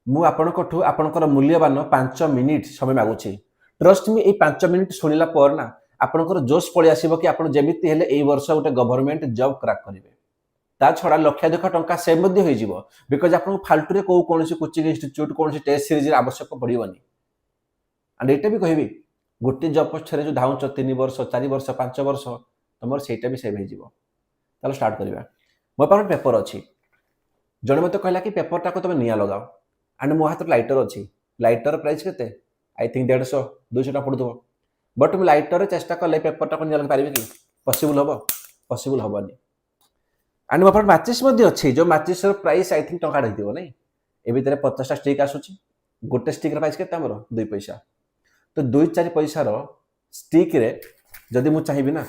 ମୁଁ ଆପଣଙ୍କଠୁ ଆପଣଙ୍କର ମୂଲ୍ୟବାନ 5 ମିନିଟ୍ ସମୟ ମାଗୁଛି। ଟ୍ରଷ୍ଟ ମି, ଏଇ 5 ମିନିଟ୍ ଶୁଣିଲା ପରେ ନା ଆପଣଙ୍କର ଜୋଶ ପଳେଇ ଆସିବ କି ଆପଣ ଯେମିତି ହେଲେ ଏଇ ବର୍ଷ ଗୋଟେ ଗଭର୍ଣ୍ଣମେଣ୍ଟ ଜବ୍ କ୍ରାକ୍ କରିବେ। ତା ଛଡ଼ା ଲକ୍ଷାଧିକ ଟଙ୍କା ସେଭ୍ ମଧ୍ୟ ହେଇଯିବ। ବିକଜ ଆପଣଙ୍କୁ ଫାଲତୁରେ କୌଣସି କୋଚିଂ ଇନଷ୍ଟିଚ୍ୟୁଟ୍ କୌଣସି ଟେଷ୍ଟ ସିରିଜର ଆବଶ୍ୟକ ପଡ଼ିବନି। ଆଣ୍ଡ ଏଇଟା ବି କହିବି, ଗୋଟିଏ ଜବ୍ ପଛରେ ଯେଉଁ ଧାଉଁଛ 3 ବର୍ଷ 4 ବର୍ଷ 5 ବର୍ଷ, ତମର ସେଇଟା ବି ସେଭ୍ ହେଇଯିବ। ତାହେଲେ ଷ୍ଟାର୍ଟ କରିବା। ମୋ ପାଖରେ ପେପର ଅଛି। ଜଣେ ମୋତେ କହିଲା କି ପେପରଟାକୁ ତମେ ନିଆଁ ଲଗାଅ। ଆଣ୍ଡ ମୋ ହାତରେ ଲାଇଟର ଅଛି। ଲାଇଟର ପ୍ରାଇସ୍ କେତେ? ଆଇ ଥିଙ୍କ 150 200 ଟଙ୍କା ପଡ଼ୁଥିବ। ବଟ୍ ମୁଁ ଲାଇଟରରେ ଚେଷ୍ଟା କଲେ ପେପରଟାକୁ ନିଆଁ ଲଗାଇ ପାରିବି କି? ପସିବୁଲ୍ ହେବ? ପସିବୁଲ୍ ହେବନି। ଆଣ୍ଡ ମୋ ପାଖରେ ମାଚିସ୍ ମଧ୍ୟ ଅଛି। ଯେଉଁ ମାଚିସ୍ର ପ୍ରାଇସ୍ ଆଇ ଥିଙ୍କ ଟଙ୍କାଟେ ହେଇଥିବ ନାଇଁ। ଏ ଭିତରେ 50ଟା ଷ୍ଟିକ୍ ଆସୁଛି। ଗୋଟେ ଷ୍ଟିକ୍ର ପ୍ରାଇସ୍ କେତେ ଆମର? 2 ପଇସା। ତ 2-4 ପଇସାର ଷ୍ଟିକ୍ରେ ଯଦି ମୁଁ ଚାହିଁବି ନା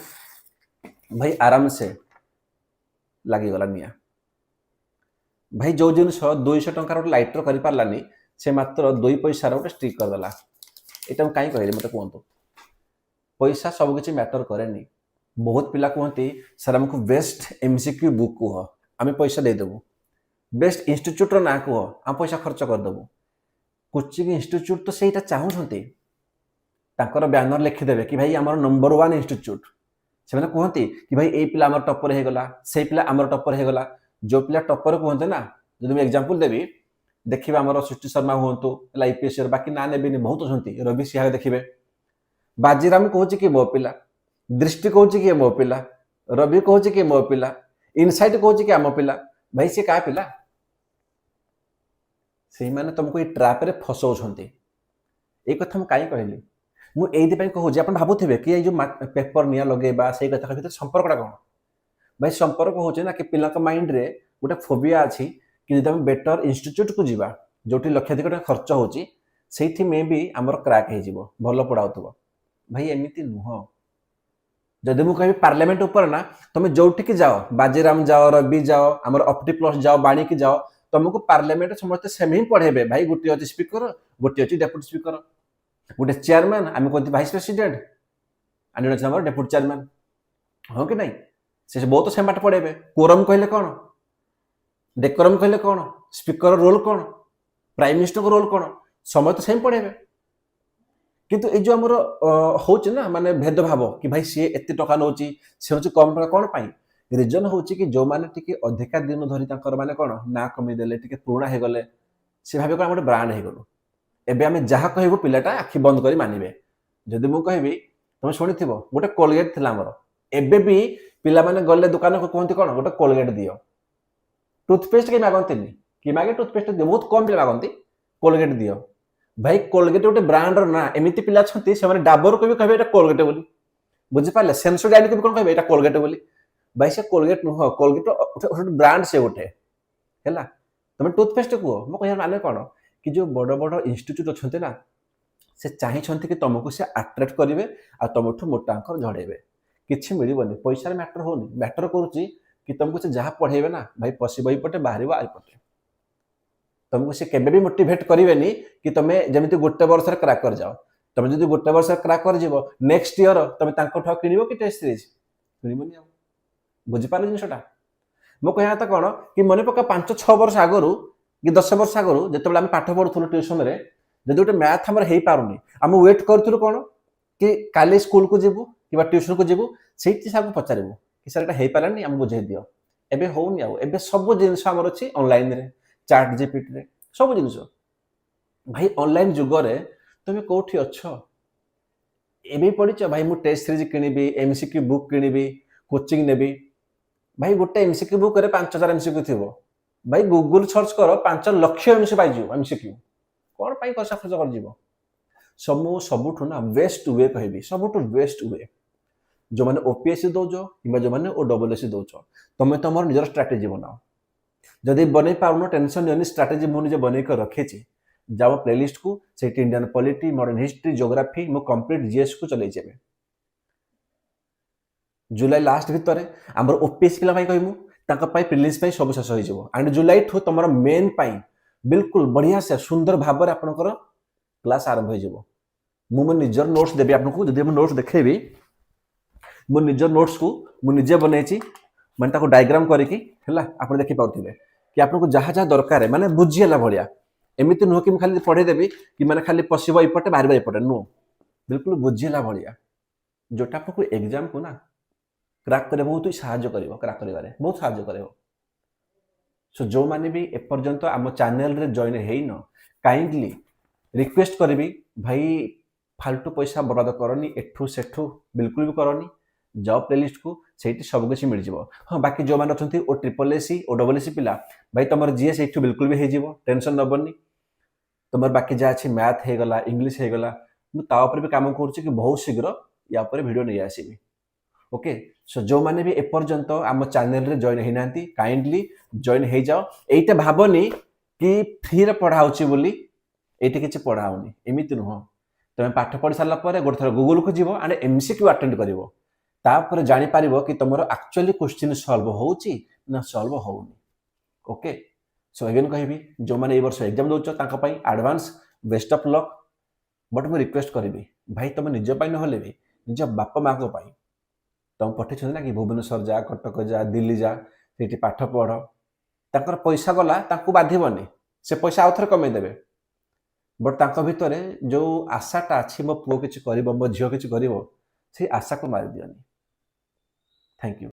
ଭାଇ ଆରାମସେ ଲାଗିଗଲା ନିଆଁ। ଭାଇ ଯେଉଁ ଜିନିଷ 200 ଟଙ୍କାର ଗୋଟେ ଲାଇଟର କରିପାରିଲାନି, ସେ ମାତ୍ର 2 ପଇସାର ଗୋଟେ ଷ୍ଟିକ୍ କରିଦେଲା। ଏଇଟା ମୁଁ କାହିଁ କହିଲି ମୋତେ କୁହନ୍ତୁ? ପଇସା ସବୁକିଛି ମ୍ୟାଟର କରେନି। ବହୁତ ପିଲା କୁହନ୍ତି ସାର୍ ଆମକୁ ବେଷ୍ଟ MCQ ବୁକ୍ କୁହ, ଆମେ ପଇସା ଦେଇଦେବୁ। ବେଷ୍ଟ ଇନଷ୍ଟିଚ୍ୟୁଟ୍ର ନାଁ କୁହ, ଆମେ ପଇସା ଖର୍ଚ୍ଚ କରିଦେବୁ। କୋଚିଂ ଇନଷ୍ଟିଚ୍ୟୁଟ୍ ତ ସେଇଟା ଚାହୁଁଛନ୍ତି। ତାଙ୍କର ବ୍ୟାନର ଲେଖିଦେବେ କି ଭାଇ ଆମର ନମ୍ବର 1 ଇନଷ୍ଟିଚ୍ୟୁଟ୍। ସେମାନେ କୁହନ୍ତି କି ଭାଇ ଏଇ ପିଲା ଆମର ଟପର ହେଇଗଲା, ସେଇ ପିଲା ଆମର ଟପର ହେଇଗଲା। ଯେଉଁ ପିଲା ଟପର କୁହନ୍ତି ନା, ଯଦି ମୁଁ ଏକ୍ଜାମ୍ପଲ୍ ଦେବି, ଦେଖିବେ ଆମର ସୃଷ୍ଟି ଶର୍ମା ହୁଅନ୍ତୁ, IPSର, ବାକି ନାଁ ନେବିନି, ବହୁତ ଅଛନ୍ତି, ରବି ସିଂହା ଦେଖିବେ। ବାଜିରାମ କହୁଛି କି ମୋ ପିଲା, ଦୃଷ୍ଟି କହୁଛି କି ମୋ ପିଲା, ରବି କହୁଛି କି ମୋ ପିଲା, ଇନସାଇଟ୍ କହୁଛି କି ଆମ ପିଲା। ଭାଇ ସେ କାହା ପିଲା? ସେଇମାନେ ତମକୁ ଏଇ ଟ୍ରାପ୍ରେ ଫସାଉଛନ୍ତି। ଏଇ କଥା ମୁଁ କାହିଁ କହିଲି? ମୁଁ ଏଇଥିପାଇଁ କହୁଛି, ଆପଣ ଭାବୁଥିବେ କି ଏଇ ଯେଉଁ ପେପର ନିଆଁ ଲଗେଇବା ସେଇ କଥା ଭିତରେ ସମ୍ପର୍କଟା କ'ଣ? ଭାଇ ସମ୍ପର୍କ ହେଉଛି ନା କି ପିଲାଙ୍କ ମାଇଣ୍ଡରେ ଗୋଟେ ଫୋବିଆ ଅଛି କି ଯଦି ଆମେ ବେଟର ଇନଷ୍ଟିଚ୍ୟୁଟ୍କୁ ଯିବା ଯେଉଁଠି ଲକ୍ଷାଧିକ ଟଙ୍କା ଖର୍ଚ୍ଚ ହେଉଛି, ସେଇଠି ମେ ବି ଆମର କ୍ରାକ୍ ହେଇଯିବ, ଭଲ ପଢ଼ାଉଥିବ। ଭାଇ ଏମିତି ନୁହଁ। ଯଦି ମୁଁ କହିବି ପାର୍ଲାମେଣ୍ଟ ଉପରେ ନା, ତମେ ଯୋଉଠିକି ଯାଅ, ବାଜିରାମ ଯାଅ, ରବି ଯାଅ, ଆମର ଅପ୍ଟି ପ୍ଲସ୍ ଯାଅ, ବାଣୀକି ଯାଅ, ତମକୁ ପାର୍ଲାମେଣ୍ଟ ସମସ୍ତେ ସେମ୍ ହିଁ ପଢ଼େଇବେ। ଭାଇ ଗୋଟିଏ ଅଛି ସ୍ପିକର, ଗୋଟିଏ ଅଛି ଡେପୁଟି ସ୍ପିକର, ଗୋଟେ ଚେୟାରମ୍ୟାନ୍, ଆମେ କହନ୍ତି ଭାଇସ୍ ପ୍ରେସିଡେଣ୍ଟ, ଆଉ ଜଣେ ଅଛି ଆମର ଡେପୁଟି ଚେୟାରମ୍ୟାନ୍। ହଁ କି ନାଇଁ? ସେ ବହୁତ ସେମ୍ ପାଠ ପଢ଼େଇବେ। କୋରମ୍ କହିଲେ କ'ଣ? ଡେକୋରମ୍ କହିଲେ କ'ଣ? ସ୍ପିକର ରୋଲ୍ କ'ଣ? ପ୍ରାଇମ୍ ମିନିଷ୍ଟରଙ୍କ ରୋଲ୍ କ'ଣ? ସମସ୍ତେ ସେମ୍ ପଢ଼େଇବେ। କିନ୍ତୁ ଏଇ ଯେଉଁ ଆମର ହେଉଛି ନା ମାନେ ଭେଦଭାବ କି ଭାଇ ସିଏ ଏତେ ଟଙ୍କା ନେଉଛି, ସେ ହେଉଛି କମ୍ ଟଙ୍କା, କ'ଣ ପାଇଁ? ରିଜନ୍ ହେଉଛି କି ଯେଉଁମାନେ ଟିକେ ଅଧିକା ଦିନ ଧରି ତାଙ୍କର ମାନେ କ'ଣ ନାଁ କମେଇଦେଲେ, ଟିକେ ପୁରୁଣା ହେଇଗଲେ, ସେ ଭାବେ କ'ଣ ଗୋଟେ ବ୍ରାଣ୍ଡ ହେଇଗଲୁ। ଏବେ ଆମେ ଯାହା କହିବୁ ପିଲାଟା ଆଖି ବନ୍ଦ କରି ମାନିବେ। ଯଦି ମୁଁ କହିବି, ତମେ ଶୁଣିଥିବ ଗୋଟେ କୋଲଗେଟ୍ ଥିଲା ଆମର, ଏବେ ବି ପିଲାମାନେ ଗଲେ ଦୋକାନକୁ କୁହନ୍ତି କ'ଣ ଗୋଟେ କୋଲଗେଟ୍ ଦିଅ। ଟୁଥପେଷ୍ଟ କେହି ମାଗନ୍ତିନି, କି ମାଗେ ଟୁଥପେଷ୍ଟ ଦିଅ, ବହୁତ କମ୍ ପିଲା ମାଗନ୍ତି କୋଲଗେଟ୍ ଦିଅ। ଭାଇ କୋଲଗେଟ୍ ଗୋଟେ ବ୍ରାଣ୍ଡର ନା। ଏମିତି ପିଲା ଅଛନ୍ତି ସେମାନେ ଡାବରକୁ ବି କହିବେ ଏଇଟା କୋଲଗେଟ୍ ବୋଲି, ବୁଝିପାରିଲେ? ସେନ୍ସୋଡାଇନ୍କୁ ବି କ'ଣ କହିବେ ଏଇଟା କୋଲଗେଟ୍ ବୋଲି। ଭାଇ ସେ କୋଲଗେଟ୍ ନୁହଁ, କୋଲଗେଟ୍ ଗୋଟେ ବ୍ରାଣ୍ଡ, ସେ ଗୋଟେ ହେଲା। ତମେ ଟୁଥପେଷ୍ଟ କୁହ। ମୁଁ କହିବା ମାନେ କ'ଣ କି ଯେଉଁ ବଡ଼ ବଡ଼ ଇନଷ୍ଟିଚ୍ୟୁଟ୍ ଅଛନ୍ତି ନା, ସେ ଚାହିଁଛନ୍ତି କି ତମକୁ ସେ ଆଟ୍ରାକ୍ଟ କରିବେ ଆଉ ତମଠୁ ମୋଟା ଅଙ୍କ ଝଡ଼େଇବେ। କିଛି ମିଳିବନି। ପଇସାରେ ମ୍ୟାଟର ହେଉନି, ମ୍ୟାଟର କରୁଛି କି ତମକୁ ସେ ଯାହା ପଢ଼େଇବେ ନା, ଭାଇ ପଶିବ ଏଇପଟେ ବାହାରିବ ଆଇପଟେ। ତମକୁ ସେ କେବେ ବି ମୋଟିଭେଟ୍ କରିବେନି କି ତମେ ଯେମିତି ଗୋଟେ ବର୍ଷରେ କ୍ରାକ୍ କରିଯାଅ। ତମେ ଯଦି ଗୋଟେ ବର୍ଷରେ କ୍ରାକ୍ କରିଯିବ, ନେକ୍ସଟ ଇୟର ତମେ ତାଙ୍କଠୁ ଆଉ କିଣିବ କି ଟେଷ୍ଟ ସିରିଜ୍? କିଣିବନି ଆଉ। ବୁଝିପାରିଲ ଜିନିଷଟା? ମୁଁ କହିବା କଥା କ'ଣ କି ମନେ ପକା 5-6 ବର୍ଷ ଆଗରୁ କି 10 ବର୍ଷ ଆଗରୁ ଯେତେବେଳେ ଆମେ ପାଠ ପଢ଼ୁଥିଲୁ ଟ୍ୟୁସନରେ, ଯଦି ଗୋଟେ ମ୍ୟାଥ୍ ଆମର ହେଇପାରୁନି, ଆମେ ୱେଟ୍ କରୁଥିଲୁ କ'ଣ କି କାଲି ସ୍କୁଲକୁ ଯିବୁ କିମ୍ବା ଟ୍ୟୁସନକୁ ଯିବୁ, ସେଇଠି ସାର୍ଙ୍କୁ ପଚାରିବୁ କି ସାର୍ ଏଇଟା ହେଇପାରିଲାନି, ଆମକୁ ବୁଝେଇ ଦିଅ। ଏବେ ହେଉନି ଆଉ। ଏବେ ସବୁ ଜିନିଷ ଆମର ଅଛି ଅନଲାଇନରେ, ଚାଟ୍ ଜିପିଟିରେ, ସବୁ ଜିନିଷ। ଭାଇ ଅନଲାଇନ୍ ଯୁଗରେ ତମେ କେଉଁଠି ଅଛ? ଏବେ ପଢ଼ିଛ ଭାଇ ମୁଁ ଟେଷ୍ଟ ସିରିଜ୍ କିଣିବି, MCQ ବୁକ୍ କିଣିବି, କୋଚିଂ ନେବି। ଭାଇ ଗୋଟେ MCQ ବୁକ୍ରେ 5000 MCQ ଥିବ। ଭାଇ ଗୁଗୁଲ ସର୍ଚ୍ଚ କର, 5 ଲକ୍ଷ ପାଇଯିବ MCQ। କ'ଣ ପାଇଁ ପଇସା ଖର୍ଚ୍ଚ କରିଯିବ? ସବୁଠୁ ନା ବେଷ୍ଟ ୱେ କହିବି, ସବୁଠୁ ବେଷ୍ଟ ୱେ, ଯେଉଁମାନେ OPSC ଦେଉଛ କିମ୍ବା ଯେଉଁମାନେ OSS ଦେଉଛ, ତମେ ତମର ନିଜର ଷ୍ଟ୍ରାଟେଜି ବନାଅ। ଯଦି ବନେଇ ପାରୁନ ଟେନସନ୍ ନିଅନି, ଷ୍ଟ୍ରାଟେଜି ମୁଁ ନିଜେ ବନେଇକି ରଖିଛି। ଯାଅ ପ୍ଲେଲିଷ୍ଟକୁ, ସେଇଠି Indian polity, modern history, geography, ମୁଁ କମ୍ପ୍ଲିଟ୍ GSକୁ ଚଲେଇଛି। ଏବେ ଜୁଲାଇ ଲାଷ୍ଟ ଭିତରେ ଆମର OPSC ପିଲା ପାଇଁ କହିବୁ, ତାଙ୍କ ପାଇଁ ପ୍ରିଲିମ୍ସ ପାଇଁ ସବୁ ଶେଷ ହୋଇଯିବ। ଆଣ୍ଡ ଜୁଲାଇଠୁ ତୁମର ମେନ୍ ପାଇଁ ବିଲକୁଲ ବଢ଼ିଆ ସେ ସୁନ୍ଦର ଭାବରେ ଆପଣଙ୍କର କ୍ଲାସ୍ ଆରମ୍ଭ ହୋଇଯିବ। ମୁଁ ମୋ ନିଜର ନୋଟ୍ସ ଦେବି ଆପଣଙ୍କୁ। ଯଦି ମୁଁ ନୋଟ୍ସ ଦେଖେଇବି, ମୋ ନିଜର ନୋଟ୍ସକୁ ମୁଁ ନିଜେ ବନେଇଛି, ମାନେ ତାକୁ ଡାଇଗ୍ରାମ କରିକି, ହେଲା, ଆପଣ ଦେଖିପାରୁଥିବେ କି ଆପଣଙ୍କୁ ଯାହା ଯାହା ଦରକାର ମାନେ ବୁଝିହେଲା ଭଳିଆ। एमती नुह कि खाली पढ़ेदेवी कि मैंने खाली पशब एपटे बाहर एपटे नुह बिल्कुल बुझेगा भाया जोटा आपको एग्जाम को ना क्राक करे बहुत ही साहाଯ୍य कर क्राक कर बहुत साहाଯ୍य कर सो जो मैंने भी एपर्यंत आम चैनल रे जॉइन हेन काइंडली रिक्वेस्ट करी भाई फालतू पैसा बर्बाद करनी एठू सेठू बिल्कुल भी करनी जाओ प्लेलिस्ट को सेठी सब किसी मिल जाव हाँ बाकी जो मैंने अच्छा ओ ट्रिपल एसी ओ डबल एसी पिला भाई तुम जीएस एठू बिल्कुल भी हो टेंशन नबनी तुम बाकी जहाँ अच्छी मैथ होगला इंग्लीश होगला मुझे भी काम करुच्ची कि बहुत शीघ्र या वीडियो नहीं आसबि ओके सो जो मैंने भी एपर्यंत आम चैनल रे जॉइन होना काइंडली जॉइन हो जाओ एटा भावनी कि फ्री रे पढ़ाऊँगी बोली एटी किसी पढ़ाऊनी एमती नुह तुम पाठ पढ़ी सारापर गोटे थर गूगल को जीव एंड एमसीक्यू अटेंड कर जापर कि तुम एक्चुअली क्वेश्चन सॉल्व होची ना सॉल्व होनी ओके सो अगेन कहि जो मैंने वर्ष एग्जाम दौच advance best of luck but मुझे रिक्वेस्ट करी भाई तुम निज ना भी निज बापा माँ को तुम पठे ना कि भुवनेश्वर जा कटक जा दिल्ली जा से पाठ पढ़ तर पैसा गला बाधबनी से पैसा आउ थे कमेदेवे बट भितर जो आशाटा अच्छी मो पुओ कि मो झील कि से आशा को मारी दियनी थैंक यू।